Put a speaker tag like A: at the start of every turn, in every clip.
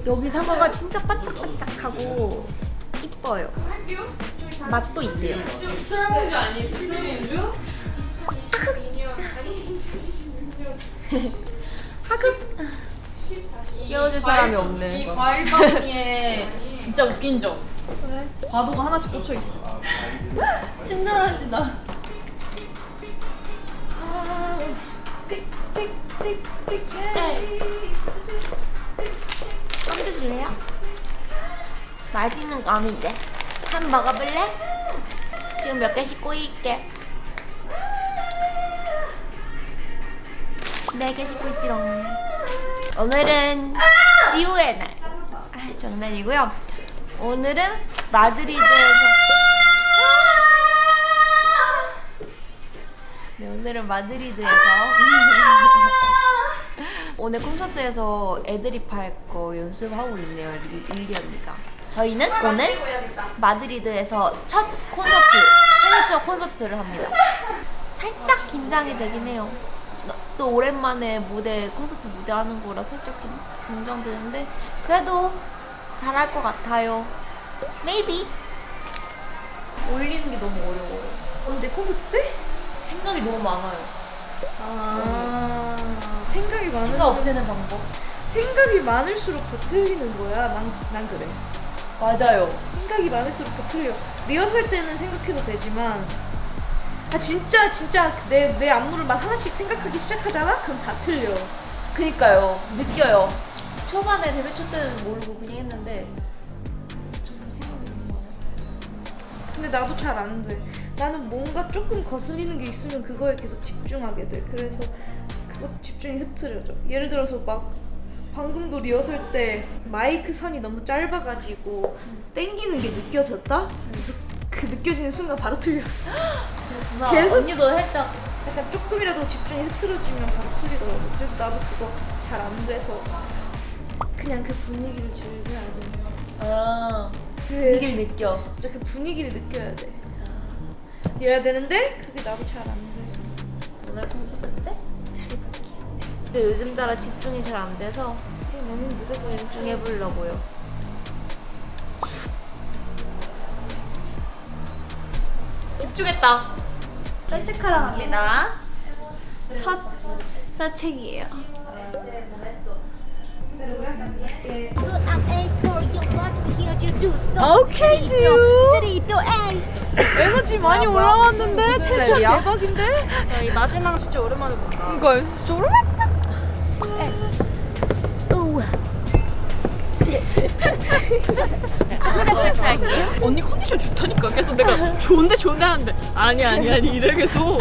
A: 여기 사과가 진짜 반짝반짝하고 이뻐요. 맛도 있대요.
B: 술안주 아니에요? 술안주?
A: 하급 끼워줄 사람이 없네.
B: 이 과일 바구니에 진짜 웃긴 점. 과도가 하나씩 꽂혀 있어.
C: 친절하시다.
A: 껌 줄래요? 맛있는 껌인데. 한 먹어볼래? 지금 몇 개씩 꼬일게. 4개씩 꼬있지롱. 오늘은 지우의 날. 장난이고요. 오늘은 마드리드에서 네, 오늘은 마드리드에서 오늘 콘서트에서 애드립 할 거 연습하고 있네요. 릴리 언니가. 저희는 오늘 마드리드에서 첫 콘서트, 해외 투어 콘서트를 합니다. 살짝 긴장이 되긴 해요. 또 오랜만에 콘서트 무대 하는 거라 살짝 긴장되는데 그래도 잘할 것 같아요. Maybe. 올리는 게 너무 어려워요.
C: 언제 콘서트 때?
A: 생각이 너무 많아요.
C: 생각이 많은
A: 생각 없애는 방법.
C: 생각이 많을수록 더 틀리는 거야. 난 그래.
A: 맞아요.
C: 생각이 많을수록 더 틀려. 리허설 때는 생각해도 되지만 진짜 내 안무를 막 하나씩 생각하기 시작하잖아? 그럼 다 틀려.
A: 그니까요. 느껴요. 초반에 데뷔 초 때는 모르고 그냥 했는데 좀 생각이 너무 많아요.
C: 근데 나도 잘 안 돼. 나는 뭔가 조금 거슬리는 게 있으면 그거에 계속 집중하게 돼. 그래서 그거 집중이 흐트러져. 예를 들어서 막 방금도 리허설 때 마이크 선이 너무 짧아가지고 땡기는 게 느껴졌다? 그래서 그 느껴지는 순간 바로 틀렸어.
A: 그렇구나.
C: 계속-
A: 언니도 살짝
C: 약간 조금이라도 집중이 흐트러지면 바로 틀리더라고. 그래서 나도 그거 잘 안 돼서 그냥 그 분위기를 즐겨야 돼.
A: 분위기를 느껴.
C: 진짜 그 분위기를 느껴야 돼. 이래야 되는데 그게 나도 잘 안 돼서.
A: 오늘 콘서트 때 잘해볼게요. 근데 요즘 따라 집중이 잘 안 돼서
C: 그냥 너무 무대가
A: 집중해보려고요. 집중했다.
C: 산책하러 갑니다. 첫 산책이에요. 오케이 주. 에너지 많이 올라왔는데 텐션 대박인데?
B: 저희 마지막 진짜 오랜만에 본다.
C: 이거 진짜 오랜만에.
B: 언니 컨디션 좋다니까. 계속 내가 좋은데 하는데 아니 이래 계속.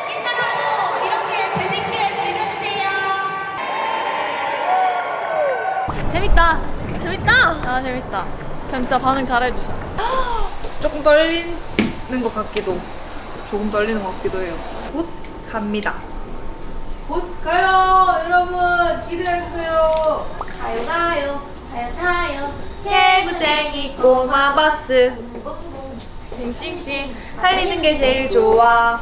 D: 이따가도 이렇게 재밌게 즐겨주세요.
C: 재밌다.
A: 재밌다.
C: 아 재밌다. 진짜 반응 잘해주셔.
B: 조금 떨리는 것 같기도, 조금 떨리는 것 같기도 해요. 곧 갑니다. 곧 가요, 여러분. 기대해주세요.
A: 가요. 개구쟁이 꼬마 버스. 싱싱싱. 달리는 게 제일 좋아.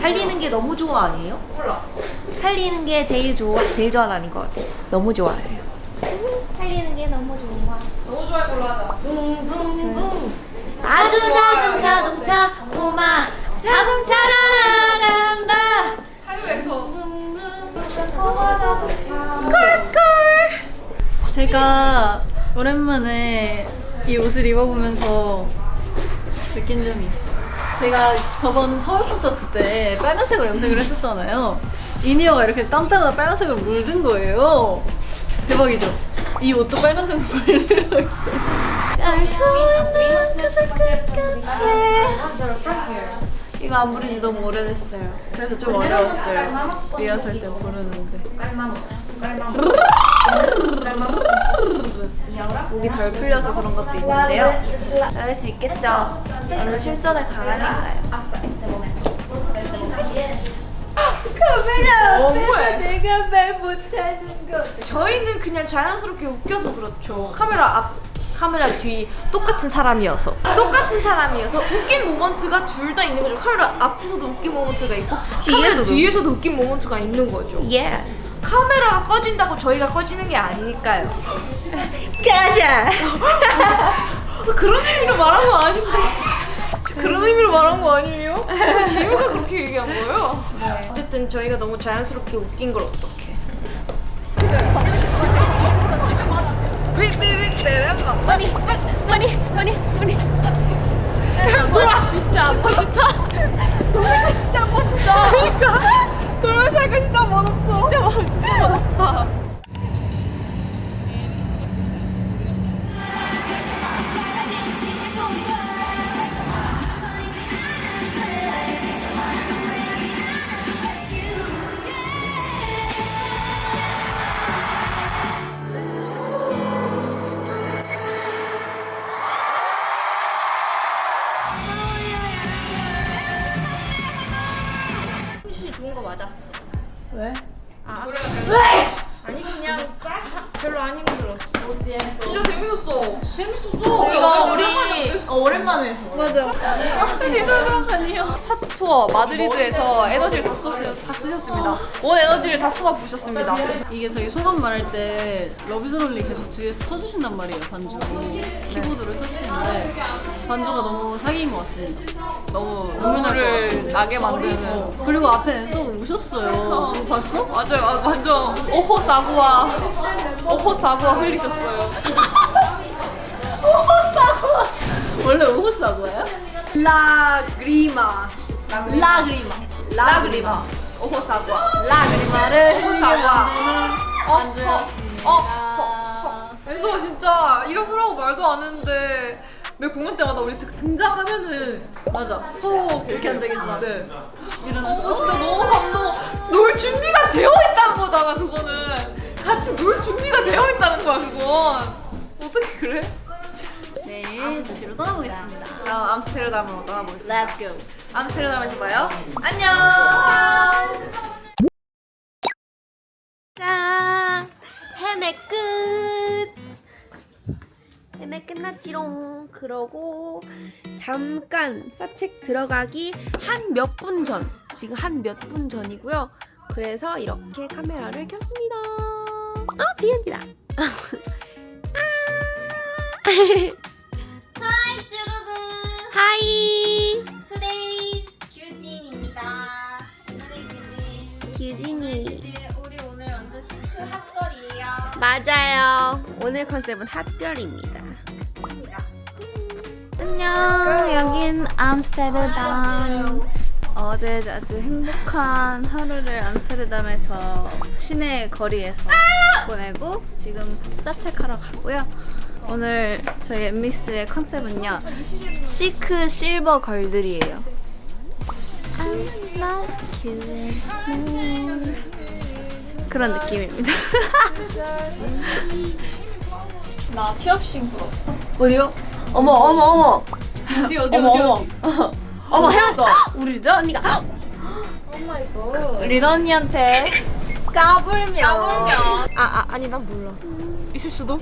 A: 달리는 게 너무 좋아 아니에요?
B: 몰라.
A: 달리는 게 제일 좋아는 아닌 것 같아. 너무 좋아해요. 달리는 게 너무 좋아.
B: 너무 좋아해 걸로 하자.
A: 붕붕붕. 아주 작은 자동차 꼬마 자동차가 나간다.
B: 타요에서.
A: 꼬마 자동차.
C: 스컬. 제가 오랜만에 이 옷을 입어보면서 느낀 점이 있어요. 제가 저번 서울 콘서트 때 빨간색으로 염색을 했었잖아요. 이니어가 이렇게 땀 때마다 빨간색으로 물든 거예요. 대박이죠? 이 옷도 빨간색으로 물들어 있어요. 알수 있는 그저 끝까지. 이거 안 부른 지 너무 오래됐어요. 그래서 좀 어려웠어요. 리허설 때 부르는데. 목이 덜 풀려서 그런 것도 있는데요. 잘할 수 있겠죠? 저는 실전에 강하니까요. 카메라 앞에서 내가 말 못하는 거. 저희는 그냥 자연스럽게 웃겨서 그렇죠.
A: 카메라 뒤 똑같은 사람이어서 웃긴 모먼트가 둘 다 있는 거죠. 카메라 앞에서도 웃긴 모먼트가 있고 카메라 뒤에서도 웃긴 모먼트가 있는 거죠. 카메라가 꺼진다고 저희가 꺼지는 게 아니니까요.
D: 가자.
A: 그런 의미로 말한 거 아닌데. 그런 의미로 말한 거 아니에요? 지우가 그렇게 얘기한 거예요. 어쨌든 저희가 너무 자연스럽게 웃긴 걸 어떡해. 진짜 안 멋있다. 돌아가 진짜 안 멋있다. 그러니까 돌아가니까 진짜 멋없어. 진짜 멋없다. 컨디션이 좋은 거 맞았어.
C: 왜?
A: 아니 그냥 별로 안 힘들었어.
B: 진짜 재밌었어.
A: 재밌었어.
B: 이거 오랜만에 해서.
C: 맞아.
B: 첫 투어 마드리드에서 에너지를 다 쓰셨습니다. 온 에너지를 다 쏟아부으셨습니다.
C: 이게 저희 소감 말할 때 러비즈롤리 계속 뒤에서 쳐주신단 말이에요, 반주. 키보드를 설치했는데 반주가 너무 사기인 것 같습니다.
B: 너무 눈물을 나게 만드는.
C: 그리고 앞에 서 우셨어요. 그거 봤어?
B: 맞아요. 완전 오호 사구와 흘리셨어요.
C: 원래 오호사고예요?
B: 라그리마.
C: 라그리마.
B: 오호 사구와.
C: 라그리마를
B: 오호 사구와.
C: 반주였습니다.
B: 그래서 진짜 일어서라고 말도 안 했는데 매 공연 때마다 우리 등장하면은
C: 맞아.
B: 이렇게
C: 한 적이 있어.
B: 네.
C: 일어나서
B: 진짜 너무 감동. 놀 준비가 되어 있다는 거잖아. 그거는 같이 놀 준비가 되어 있다는 거야. 그건 어떻게 그래?
C: 내일 도시로 떠나보겠습니다.
B: 나 암스테르담으로 떠나보겠습니다.
C: Let's go.
B: 암스테르담에서 봐요. 안녕.
A: 짠! 헤매 끝! 헤매 끝났지롱. 그러고 잠깐 사책 들어가기 한 몇 분 전, 지금 한 몇 분 전이고요. 그래서 이렇게 카메라를 켰습니다. 비엔디다.
D: 하이 쭈루그.
A: 하이!
D: 투데이 규진입니다.
A: 규진이.
D: 우리 오늘 완전 싱크 핫걸이에요.
A: 맞아요. 오늘 컨셉은 핫걸입니다. 안녕. 여긴 암스테르담.
C: 어제 아주 행복한 하루를 암스테르담에서 시내 거리에서 보내고 지금 사책하러 가고요. 오늘 저희 엠미스의 컨셉은요, 시크 실버 걸들이에요. I love you. 그런 느낌입니다.
B: 나 피어싱 들었어.
A: 어디요? 어머.
C: 어디
A: 어머, 헤어졌어. 우리 리더 언니가.
C: 리더 언니한테
A: 까불면.
C: 아니 난 몰라. 있을 수도.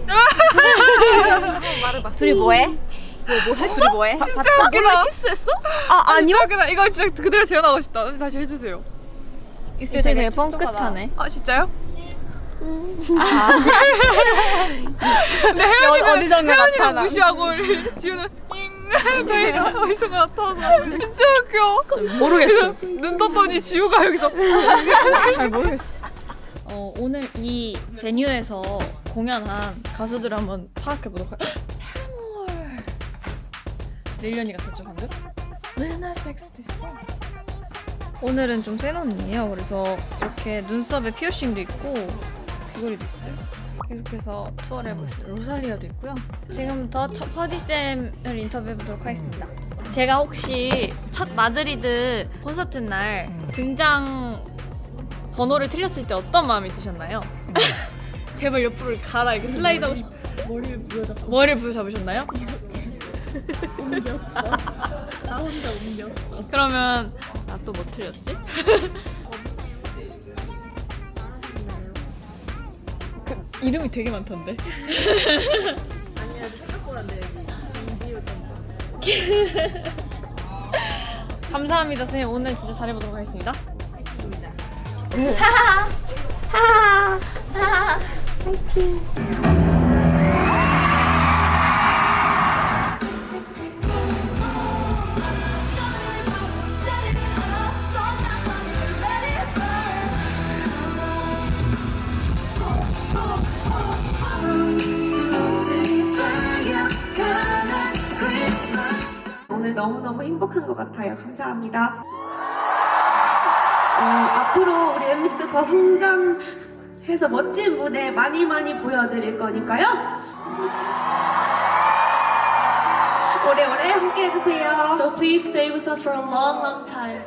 A: 둘이 뭐해? 뭐 했어? 뭐해?
B: 진짜 웃기다.
C: 키스했어?
A: 아니요.
B: 진짜 웃기다. 이거 진짜 그대로 재현하고 싶다. 다시 해주세요.
C: 있을 때 되게 뻥끗하네.
B: 아 진짜요? 근데 혜연이는 무시하고 지우는 저희가 어디서 나타나서 진짜 웃겨.
C: 모르겠어.
B: 눈 떴더니 지우가 여기서
C: 잘 모르겠어. 오늘 이 베뉴에서 공연한 가수들 한번 파악해 보도록 할게요. 패러몰. 릴리언이가 대충 한 듯? 맨날 섹스 있어. 오늘은 좀 센 언니예요. 그래서 이렇게 눈썹에 피어싱도 있고 귀걸이도 있어요. 계속해서 투어를 해보겠습니다. 로살리아도 있고요. 지금부터 첫 퍼디쌤을 인터뷰해보도록 하겠습니다. 제가 혹시 첫 마드리드 콘서트 날 등장 번호를 틀렸을 때 어떤 마음이 드셨나요? 제발 옆으로 가라 이렇게 슬라이드하고 싶어. 머리를 부여잡으셨나요? 옮겼어. 나 혼자 옮겼어. 그러면 나 또 뭐 틀렸지? 이름이 되게 많던데.
B: 감사합니다 선생님. 오늘 진짜 잘해보도록 하겠습니다.
E: 오늘 너무너무 행복한 것 같아요. 감사합니다. 앞으로 우리 엠믹스 더 성장해서 멋진 무대 많이 보여드릴 거니까요. 오래오래 함께 해주세요.
C: So please stay with us for a long time.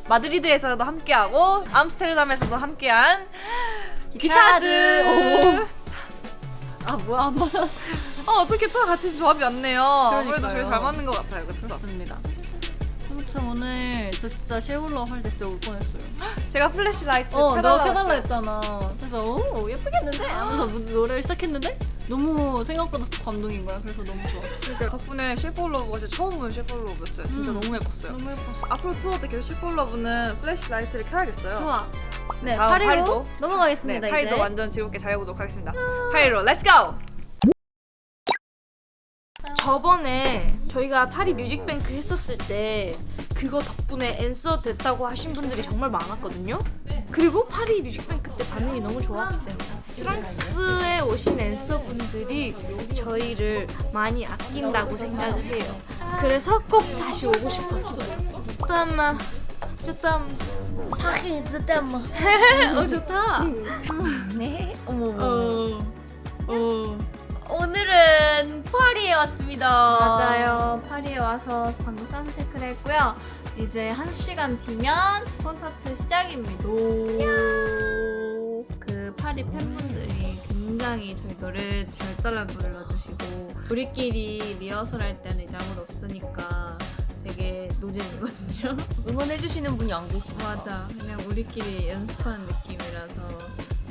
B: 마드리드에서도 함께하고 암스테르담에서도 함께한 기차즈.
C: 아 뭐야 한 번.
B: 어떻게 또 같이 조합이 왔네요. 아무래도
C: 그러니까요.
B: 저희 잘 맞는 것 같아요. 그렇죠?
C: 그렇습니다. 아무튼 오늘 저 진짜 쉐울러 할 때 진짜 울 뻔했어요.
B: 제가 플래시라이트
C: 너가
B: 켜달라고
C: 켜달라
B: 했어요.
C: 했잖아. 그래서 오 예쁘겠는데? 하면서 노래를 시작했는데 너무 생각보다 감동인 거야. 그래서 너무 좋았어.
B: 그러니까 덕분에 쉐이프올러브가 진짜 처음 보는 쉐이프올러브였어요. 진짜 너무 예뻤어요.
C: 너무 예뻤어.
B: 앞으로 투어 때 계속 쉐이프올러브는 플래시라이트를 켜야겠어요.
C: 좋아. 네,
B: 다음
C: 파리로
B: 파리도?
C: 넘어가겠습니다.
B: 네, 파리도
C: 이제.
B: 완전 즐겁게 잘해보도록 하겠습니다. 파리로 렛츠 고!
A: 저번에 저희가 파리 뮤직뱅크 했었을 때 그거 덕분에 앤서 됐다고 하신 분들이 정말 많았거든요. 그리고 파리 뮤직뱅크 때 반응이 너무 좋았기 때문에 프랑스에 오신 앤서 분들이 저희를 많이 아낀다고 생각을 해요. 그래서 꼭 다시 오고 싶었어요. 땀마 파리 땀마
C: 좋다.
A: 네. 어머.
C: 어.
A: 오늘은 파리에 왔습니다.
C: 맞아요. 파리에 와서 방금 사운드체크를 했고요. 이제 1시간 뒤면 콘서트 시작입니다. 그 파리 팬분들이 굉장히 저희 노래 잘 따라 불러주시고 우리끼리 리허설 할 때는 이제 아무도 없으니까 되게 노잼이거든요.
A: 응원해주시는 분이 안 계시고.
C: 맞아. 그냥 우리끼리 연습하는 느낌이라서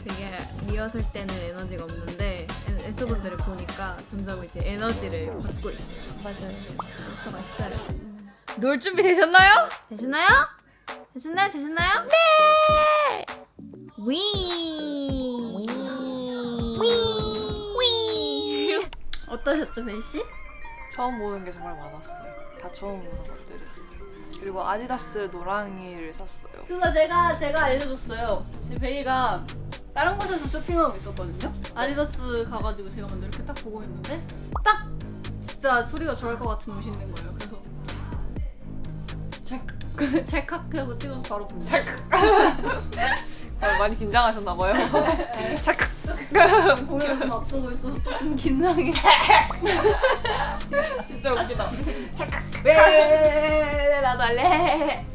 C: 되게 리허설 때는 에너지가 없는데 앤서분들을 보니까 점점 이제 에너지를 받고 있어요.
A: 맞아요.
C: 앤서가 있어요.
B: 놀 준비 되셨나요?
A: 되셨나요?
C: 되셨나요?
A: 네!
C: 위!
A: 위!
C: 어떠셨죠, 베이씨?
B: 처음 보는 게 정말 많았어요. 다 처음 보는 것들이었어요. 그리고 아디다스 노랑이를 샀어요.
C: 그거 제가 알려줬어요. 제 베이가 다른 곳에서 쇼핑하고 있었거든요. 아디다스 가가지고 제가 먼저 이렇게 딱 보고 있는데 딱 진짜 소리가 좋아할 것 같은 옷이 있는 거예요. 그래서 찰칵 하고 찍어서 바로 보내요.
B: 많이 긴장하셨나봐요. 찰칵.
C: 공연을 앞서고 있어서 조금 긴장해.
B: 진짜 웃기다.
C: 왜 나도 할래.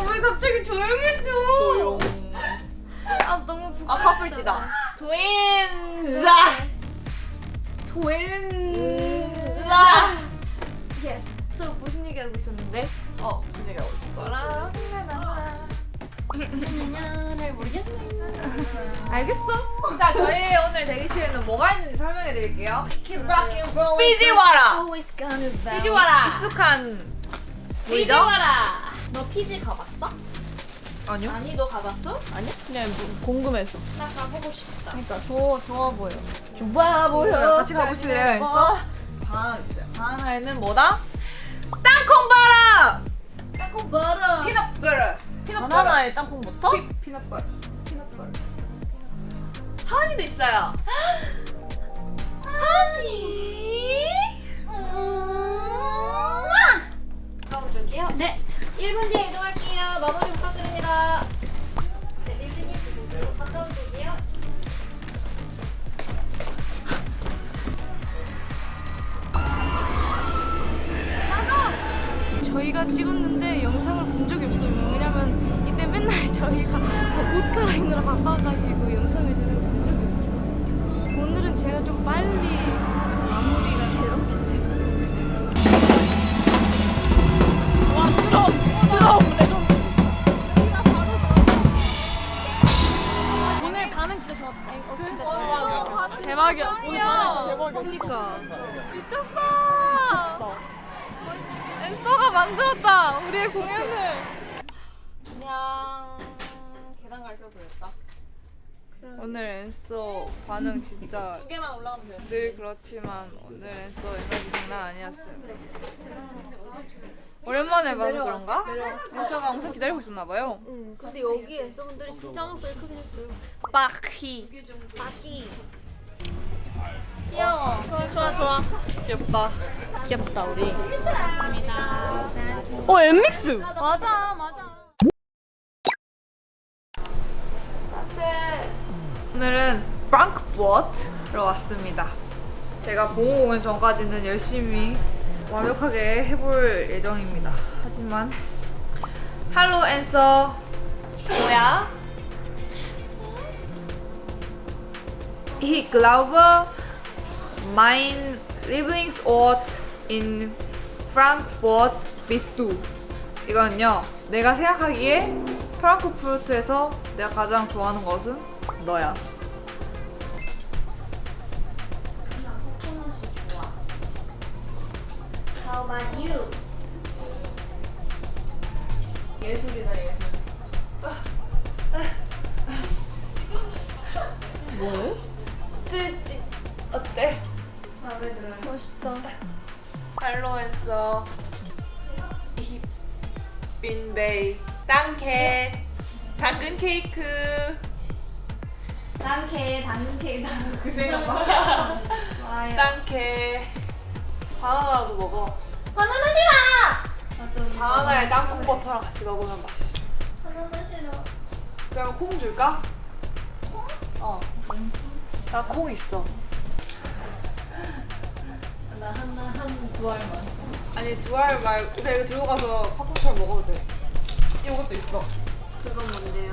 C: 왜 갑자기 조용해져?
B: 조용.
C: 아 너무 부끄럽다.
B: 커플티다. 트윈스.
C: 예스. 서로 무슨 얘기하고 있었는데?
B: 무슨 얘기하고 있었더라?
C: 잘 모르겠네.
B: 알겠어. 자, 저희 오늘 대기실에는 뭐가 있는지 설명해 드릴게요.
A: 삐지와라.
B: 삐지와라.
A: 삐지와라.
B: 익숙한 뭐죠?
A: 삐지와라. 너 피지 가봤어?
B: 아니요.
A: 아니 너 가봤어? 아니?
C: 그냥 궁금해서.
A: 나 가보고 싶다.
C: 그러니까 좋아 보여.
A: 좋아 보여.
B: 같이 가보실래요? 있어? 방 있어요. 방 하나에는 뭐다? 땅콩바라.
A: 땅콩버터.
B: 피넛버터. 피넛버터.
A: 바나나에 땅콩버터?
B: 피넛버터. 피넛버터. 하니도 있어요.
A: 하니. 가볼게요.
C: 네.
A: 1분 뒤에 이동할게요. 마무리 부탁드립니다. 네, 릴리니스 가까운 쪽이요.
F: 저희가 찍었는데 영상을 본 적이 없어요. 왜냐면 이때 맨날 저희가 뭐 옷 갈아입느라 바빠가지고 영상을 제대로 본 적이 없어요. 오늘은 제가 좀 빨리 마무리가 되었기 때문에.
C: 오늘 반응 진짜 좋았다. 진짜
B: 대박이야.
C: 그러니까.
B: 미쳤어. 엔서가 만들었다. 우리의 공연을. 그냥 계단 갈 걸 그랬다. 오늘 엔서 반응 진짜 두 개만 올라가면 돼. 늘 그렇지만 오늘 엔서 에너지 장난 아니었어요. 오랜만에 봐서 그런가? 엔서가 엄청 기다리고 있었나 봐요.
A: 근데 여기 앤서분들이 진짜 목소리 크긴 했어요.
B: 빠히.
A: 빠히.
B: 귀여워. 좋아. 귀엽다 우리. 엠믹스.
C: 맞아.
B: 오늘은 프랑크푸르트로 왔습니다. 제가 봉호 공연 전까지는 열심히 완벽하게 해볼 예정입니다. 하지만 할로 앤서 뭐야? Ich glaube, mein Lieblingsort in Frankfurt bist du. 이거는요, 내가 생각하기에 프랑크푸르트에서 내가 가장 좋아하는 것은 너야.
D: How about you?
C: 예술이다 예술. 뭐해?
B: 스트레칭 어때?
C: 마음에 들어요. 멋있다.
B: 할로 앤서 Ich bin bei Danke 당근 케이크
C: 당케 당근 케이크 그 생각 막. 와요.
B: 땅케 바나나도 먹어.
C: 바나나 싫어.
B: 바나나에 땅콩 버터랑 같이 먹으면 맛있어.
C: 바나나 싫어.
B: 그럼 콩 줄까? 콩? 어. 나 콩 있어.
C: 나한두 알만.
B: 아니 두 알 말고 그냥 이거 들고 가서 팝콘처럼 먹어도 돼. 이것도 있어.
A: 그건 뭔데요?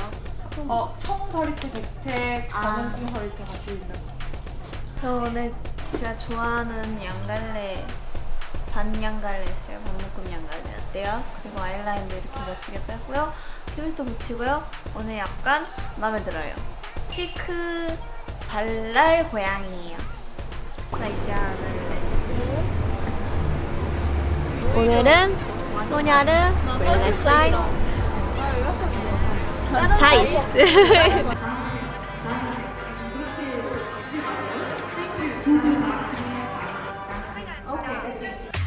B: 청서리태, 백태, 검은 콩서리태 같이 있는 거.
C: 저 오늘 제가 좋아하는 양갈래 반양갈래였어요. 반묶음 양갈래 어때요? 그리고 아이라인도 이렇게 멋지게 빼고요. 피부도 붙이고요. 오늘 약간 마음에 들어요. 시크 발랄 고양이에요. 나 이제 안 할래.
A: 오늘은 소냐르 웰레사이 다이스.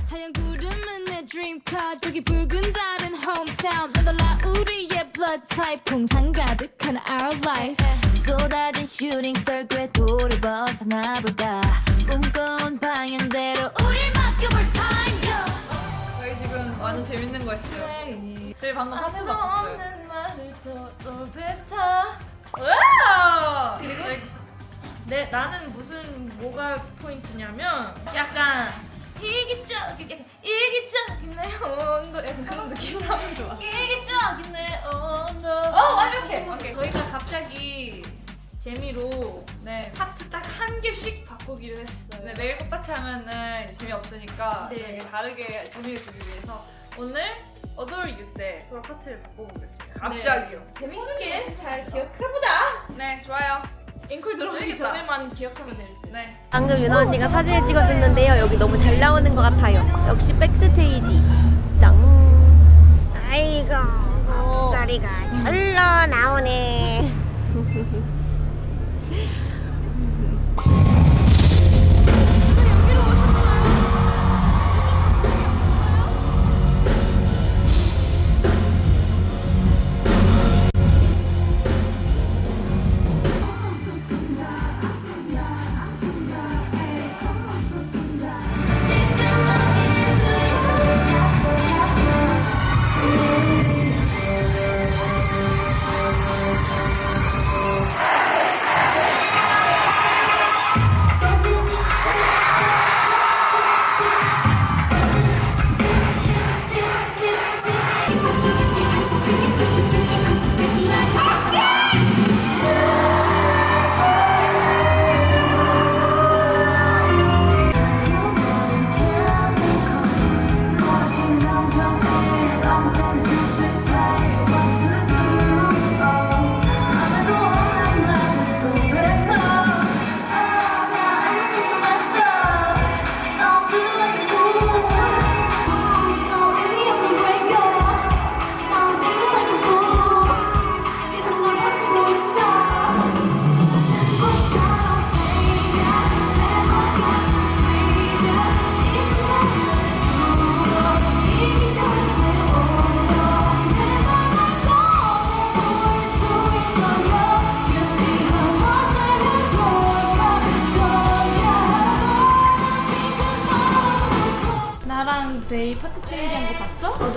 F: 하얀 구름은 내 드림카 저기 붉은 달은 hometown 넌달라 우리의 blood type 공상 가득한 our life
G: 쏟아진 슈팅 스타 궤도를 벗어나볼까 꿈꿔온 방향대로
F: 우릴 맡겨볼 time go
B: 저희 지금 완전 재밌는 거 했어요. 저희 방금 파트 바꿨어요.
C: 말을 또 뱉어.
B: 우와!
C: 네, 나는 뭐가 포인트냐면 약간 이기적이네 온도 약간 그런 느낌으로 하면 좋아.
B: 이기적이네 온도.
C: 완벽해.
B: 오케이.
C: 저희가 갑자기 재미로
B: 네.
C: 파트 딱 한 개씩 바꾸기로 했어요.
B: 네, 매일 똑같이 하면은 재미없으니까
C: 네.
B: 되게 다르게 재미를 주기 위해서 오늘 어도를 이길 때 서로 파트를 바꿔보겠습니다. 갑자기요.
C: 재밌게 잘 기억해보자.
B: 네, 좋아요.
C: 앵콜 들어오기
B: 재밌겠다.
C: 전에만 기억하면 될 듯.
B: 네.
A: 방금 윤아 언니가 사진을 찍어줬는데요. 여기 너무 잘 나오는 것 같아요. 역시 백스테이지 짱.
D: 아이고 목소리가 절로 나오네.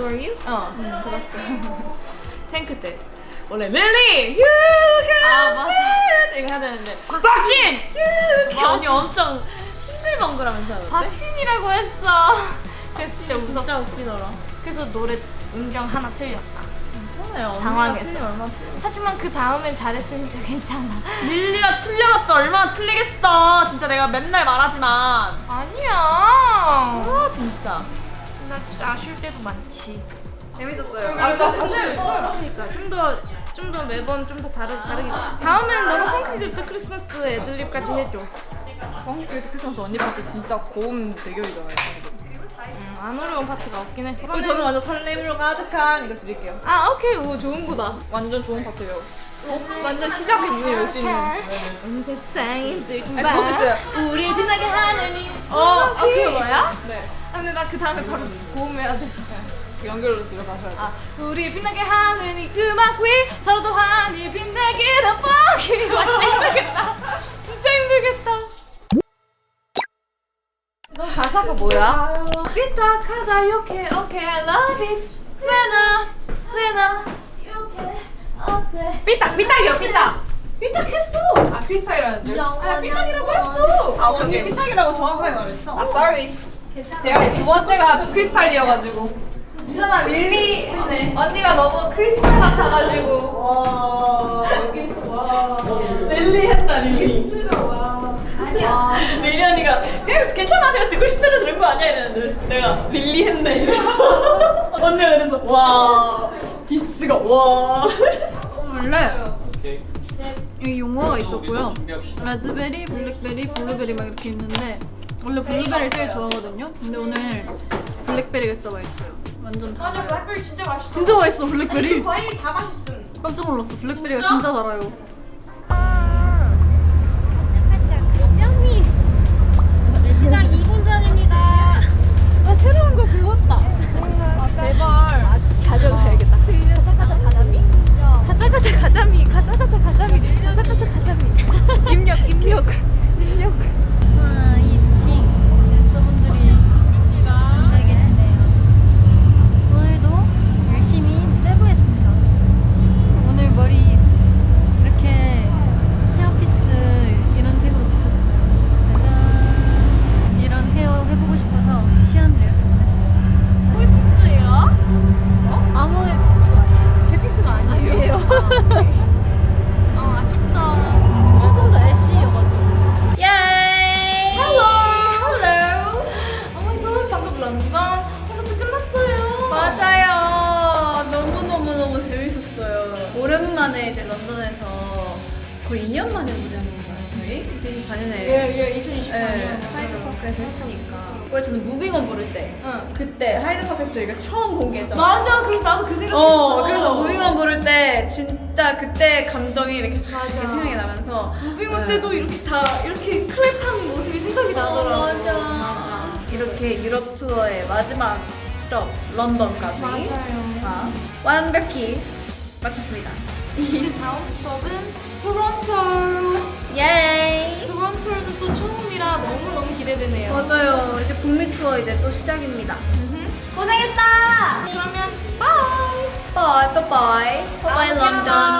B: for you?
C: 들었어.
B: 탱크 때 원래 릴리 you can
C: 맞아.
B: say it 이거 해야 되는데 박진 you can 언니 엄청 싱글벙글하면서 하는데
C: 박진이라고 했어. 그래서 진짜 웃었어.
B: 진짜 웃기더라.
C: 그래서 노래 음정 하나 틀렸다.
B: 괜찮아요. 언니가
C: 당황했어.
B: 틀리면 얼마나 틀려.
C: 하지만 그 다음엔 잘했으니까 괜찮아.
B: 릴리가 틀려봤자 얼마나 틀리겠어. 진짜 내가 맨날 말하지만.
C: 아니야.
B: 아 진짜.
C: 나 진짜 아쉬울 때도 많지.
B: 재밌었어요. 아 진짜 재밌었어요.
C: 그러니까 좀 더 매번 좀 더 다르게. 다음엔 너가 펑키들도 크리스마스 애들립까지 해줘.
B: 그래도 크리스마스 언니 파트 진짜 고음 대결이잖아요.
C: 안 어려운 파트가 없긴 해.
B: 그럼 저는 완전 설렘으로 가득한 이거 드릴게요.
C: 아 오케이, 오 좋은 거다.
B: 완전 좋은 파트예요. 완전 시작의 문을 열 수 있는.
C: 온 세상이 들고
B: 아니 그것도 있어요. 우리 빛나게 하는 이.
C: 그게 뭐야?
B: 네.
C: 아, 근데 나 그 다음에 바로 고음해야 돼서.
B: 연결로 들어가셔야 돼.
C: 우리 빛나게 하는 이 음악 위 서로도 환히 빛나기를 뻥이 맛이 힘들겠다. 진짜 힘들겠다. 너 가사가 뭐야?
B: 삐딱하다 okay okay I love it when 삐딱이요 삐딱.
C: 삐딱했어.
B: 아 크리스탈이라는 줄.
C: 아 삐딱이라고 했어.
B: 아 언니 삐딱이라고 정확하게 말했어. 아 sorry. 내가 이제 두 번째가 크리스탈이어가지고. 이상아 릴리 했네. 언니가 너무 크리스탈 같아가지고.
C: 와 여기서 와.
B: 릴리 했다 릴리.
C: 스가 와. 아니야.
B: 릴리 언니가 그냥 괜찮아 그냥 듣고 싶은 대로 들은 거 아니야 이랬는데 내가 릴리 했네 이랬어. 언니가 그래서 와 디스가 와.
C: 원래 이 용어가 있었고요. 라즈베리, 블랙베리, 블루베리 막 이렇게 있는데 원래 블루베리를 되게 좋아하거든요. 근데 오늘 블랙베리가 진짜 맛있어요. 완전 달아요.
F: 맞아, 블랙베리 진짜 맛있어.
C: 진짜 맛있어 블랙베리.
F: 과일 다 맛있음.
C: 깜짝 놀랐어. 블랙베리가 진짜 달아요.
D: 시작 2분 전입니다.
C: 나 새로운 거 배웠다.
B: 제발.
C: 가져가야겠다. 가자 가자미. 가자 가자미. 가자 가자미. 입력. 화이팅. 댄서분들이 앉아 계시네요. 오늘도 열심히 세부했습니다. 오늘 머리 이렇게 헤어피스 이런 색으로 붙였어요. 짜잔. 이런 헤어 해보고 싶어서 시안을 이렇게 보냈어요. 홀피스예요? 아무 피스가 아니에요. 제 피스가 아니에요. 아쉽다. 조금 더 애쉬여가지고. 예이! 헬로! 오마이갓, 방금 런던 콘서트 끝났어요.
B: 맞아요.
C: 너무 재밌었어요. 오랜만에 이제 런던에서 거의 2년 만에 무대한 건가요, 저희? 2024년에.
B: 예 2024년.
C: 네, 하이드파크에서 했으니까. 그거 저는 무빙온 부를 때. 그때 하이드파크에서 저희가 처음 공개했잖아요.
F: 맞아, 그래서 나도 그 생각했어.
C: 그래서 무빙온 부를 때 진짜 그때 감정이 이렇게 생각이 나면서
F: 무빙온 때도 이렇게 다 이렇게 클랩하는 모습이 생각이 나더라고.
C: 맞아. 이렇게 유럽 투어의 마지막 스톱 런던까지 다 완벽히 마쳤습니다.
F: 다음 스톱은 토론토.
C: 예이!
F: 토론토도 또 처음이라 너무 기대되네요.
C: 맞아요. 이제 북미 투어 이제 또 시작입니다. 고생했다.
F: 그러면
C: 바이 바이 런던.